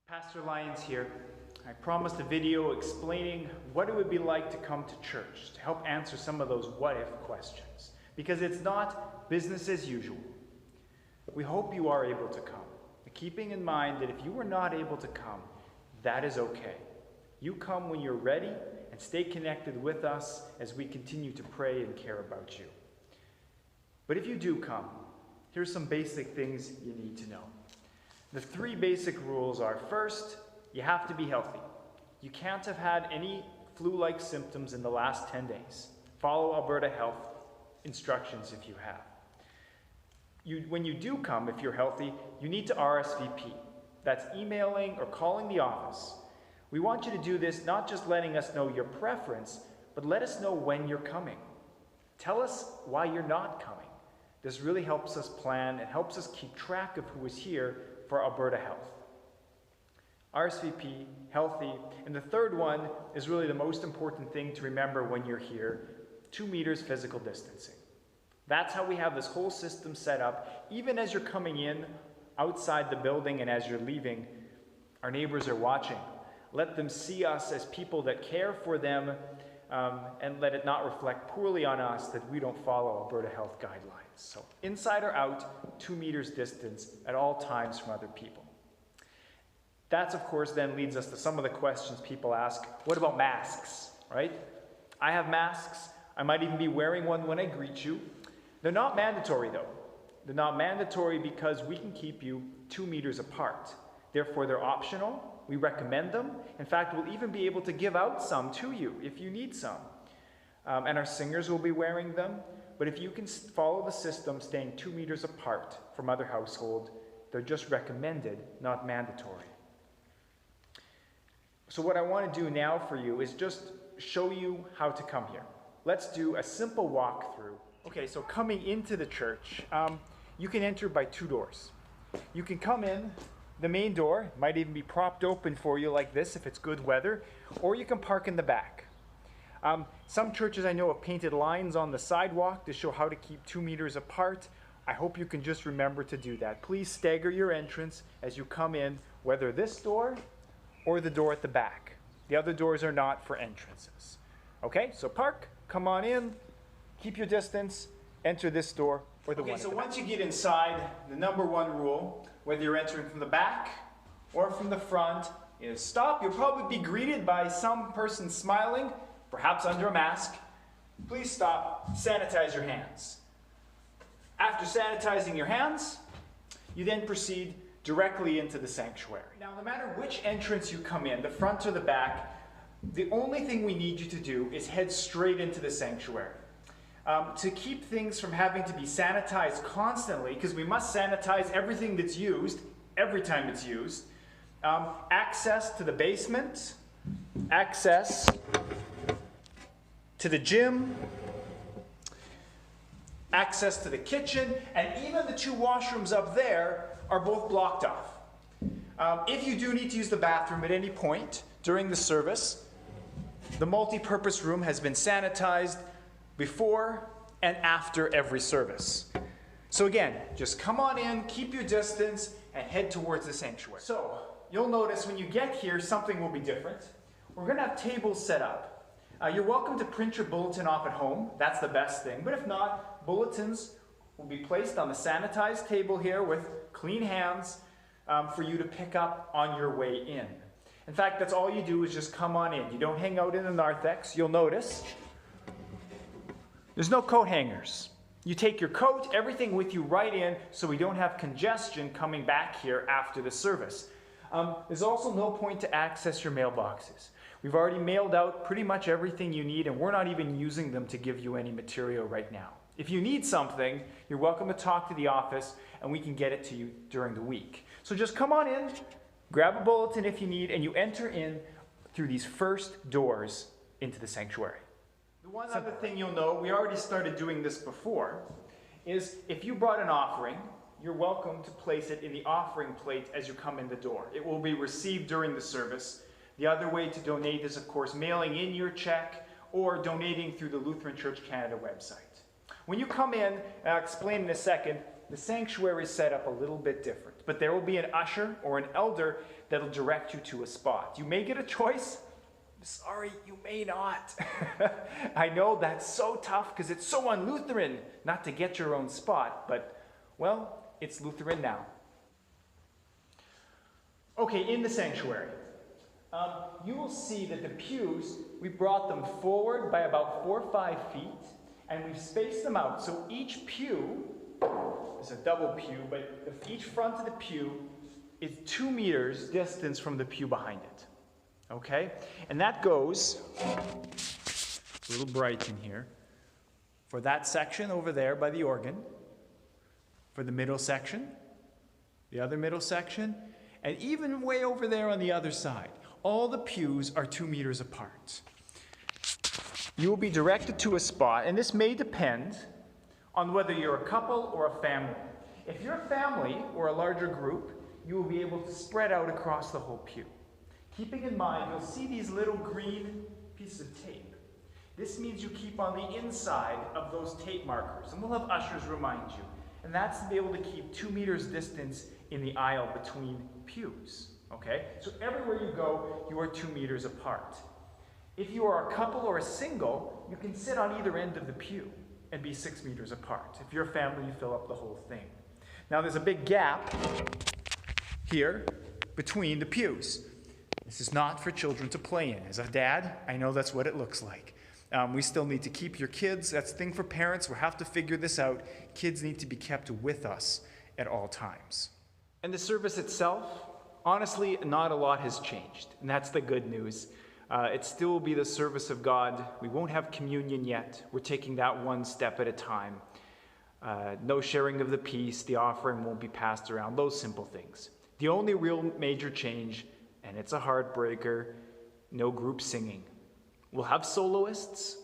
Pastor Lyons here. I promised a video explaining what it would be like to come to church to help answer some of those what-if questions. Because it's not business as usual. We hope you are able to come, keeping in mind that if you were not able to come, that is okay. You come when you're ready and stay connected with us as we continue to pray and care about you. But if you do come, here's some basic things you need to know. The three basic rules are, first, you have to be healthy. You can't have had any flu-like symptoms in the last 10 days. Follow Alberta Health instructions if you have. When you do come, if you're healthy, you need to RSVP. That's emailing or calling the office. We want you to do this not just letting us know your preference, but let us know when you're coming. Tell us why you're not coming. This really helps us plan and helps us keep track of who is here for Alberta Health. RSVP, healthy, and the third one is really the most important thing to remember when you're here, 2 meters physical distancing. That's how we have this whole system set up. Even as you're coming in outside the building and as you're leaving, our neighbors are watching. Let them see us as people that care for them and let it not reflect poorly on us that we don't follow Alberta Health guidelines. So inside or out, 2 meters distance at all times from other people. That, of course, then leads us to some of the questions people ask. What about masks, right? I have masks. I might even be wearing one when I greet you. They're not mandatory, though. They're not mandatory because we can keep you 2 meters apart. Therefore, they're optional. We recommend them. In fact, we'll even be able to give out some to you if you need some. And our singers will be wearing them. But if you can follow the system, staying 2 meters apart from other households, they're just recommended, not mandatory. So what I want to do now for you is just show you how to come here. Let's do a simple walkthrough. Okay, so coming into the church, you can enter by 2 doors. You can come in the main door, might even be propped open for you like this if it's good weather, or you can park in the back. Some churches I know have painted lines on the sidewalk to show how to keep 2 meters apart. I hope you can just remember to do that. Please stagger your entrance as you come in, whether this door or the door at the back. The other doors are not for entrances. Okay, so park, come on in, keep your distance, enter this door or the one at the back. Okay, so once you get inside, the number one rule, whether you're entering from the back or from the front, is stop. You'll probably be greeted by some person smiling, perhaps under a mask. Please stop, sanitize your hands. After sanitizing your hands, you then proceed directly into the sanctuary. Now, no matter which entrance you come in, the front or the back, the only thing we need you to do is head straight into the sanctuary. To keep things from having to be sanitized constantly, because we must sanitize everything that's used, every time it's used, access to the basement, access to the gym, access to the kitchen, and even the 2 washrooms up there are both blocked off. If you do need to use the bathroom at any point during the service, the multi-purpose room has been sanitized before and after every service. So again, just come on in, keep your distance, and head towards the sanctuary. So you'll notice when you get here, something will be different. We're going to have tables set up. You're welcome to print your bulletin off at home. That's the best thing. But if not, bulletins will be placed on the sanitized table here with clean hands for you to pick up on your way in. In fact, that's all you do is just come on in. You don't hang out in the narthex. You'll notice there's no coat hangers. You take your coat, everything with you right in so we don't have congestion coming back here after the service. There's also no point to access your mailboxes. We've already mailed out pretty much everything you need, and we're not even using them to give you any material right now. If you need something, you're welcome to talk to the office, and we can get it to you during the week. So just come on in, grab a bulletin if you need, and you enter in through these first doors into the sanctuary. The one other thing you'll know, we already started doing this before, is if you brought an offering, you're welcome to place it in the offering plate as you come in the door. It will be received during the service. The other way to donate is, of course, mailing in your check or donating through the Lutheran Church Canada website. When you come in, and I'll explain in a second, the sanctuary is set up a little bit different, but there will be an usher or an elder that'll direct you to a spot. You may get a choice. Sorry, you may not. I know that's so tough because it's so un-Lutheran not to get your own spot, but, well, it's Lutheran now. Okay, in the sanctuary, you will see that the pews, we brought them forward by about 4 or 5 feet, and we've spaced them out. So each pew is a double pew, but each front of the pew is 2 meters distance from the pew behind it. Okay? And that goes, a little bright in here, for that section over there by the organ, for the middle section, the other middle section, and even way over there on the other side. All the pews are 2 meters apart. You will be directed to a spot, and this may depend on whether you're a couple or a family. If you're a family or a larger group, you will be able to spread out across the whole pew. Keeping in mind, you'll see these little green pieces of tape. This means you keep on the inside of those tape markers, and we'll have ushers remind you. And that's to be able to keep 2 meters distance in the aisle between pews. Okay? So everywhere you go, you are 2 meters apart. If you are a couple or a single, you can sit on either end of the pew and be 6 meters apart. If you're a family, you fill up the whole thing. Now there's a big gap here between the pews. This is not for children to play in. As a dad, I know that's what it looks like. We still need to keep your kids. That's the thing for parents. We'll have to figure this out. Kids need to be kept with us at all times. And the service itself, honestly, not a lot has changed. And that's the good news. It still will be the service of God. We won't have communion yet. We're taking that one step at a time. No sharing of the peace. The offering won't be passed around. Those simple things. The only real major change, and it's a heartbreaker, no group singing. We'll have soloists,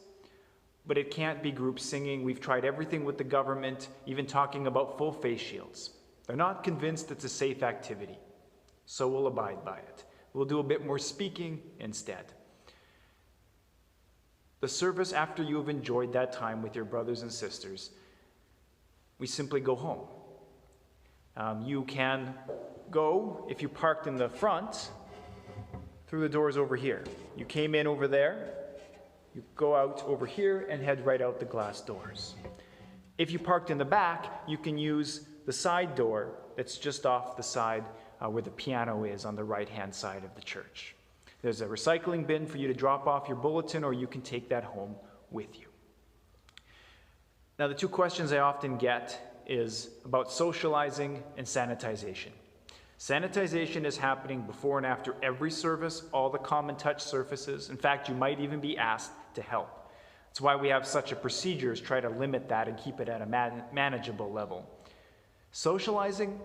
but it can't be group singing. We've tried everything with the government, even talking about full face shields. They're not convinced it's a safe activity, so we'll abide by it. We'll do a bit more speaking instead. The service, after you have enjoyed that time with your brothers and sisters, we simply go home. You can go, if you parked in the front, through the doors over here. You came in over there, you go out over here and head right out the glass doors. If you parked in the back, you can use the side door that's just off the side where the piano is on the right-hand side of the church. There's a recycling bin for you to drop off your bulletin, or you can take that home with you. Now, the 2 questions I often get is about socializing and sanitization. Sanitization is happening before and after every service, all the common touch surfaces. In fact, you might even be asked to help. That's why we have such a procedure, is try to limit that and keep it at a manageable level. Socializing,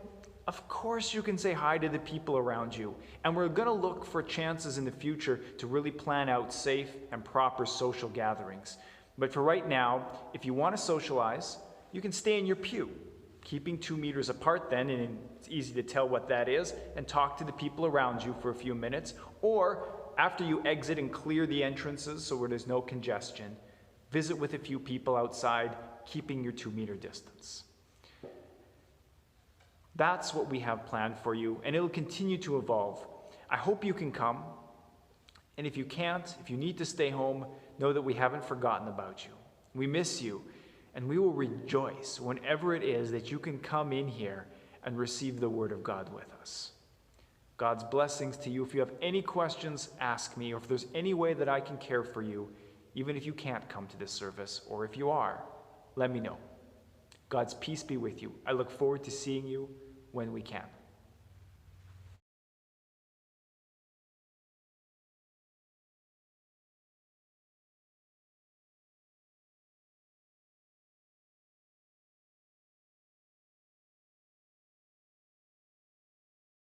of course you can say hi to the people around you, and we're going to look for chances in the future to really plan out safe and proper social gatherings. But for right now, if you want to socialize, you can stay in your pew, keeping 2 meters apart then, and it's easy to tell what that is, and talk to the people around you for a few minutes, or after you exit and clear the entrances so where there's no congestion, visit with a few people outside, keeping your 2 meter distance. That's what we have planned for you, and it'll continue to evolve. I hope you can come, and if you can't, if you need to stay home, know that we haven't forgotten about you. We miss you, and we will rejoice whenever it is that you can come in here and receive the Word of God with us. God's blessings to you. If you have any questions, ask me, or if there's any way that I can care for you, even if you can't come to this service, or if you are, let me know. God's peace be with you. I look forward to seeing you when we can.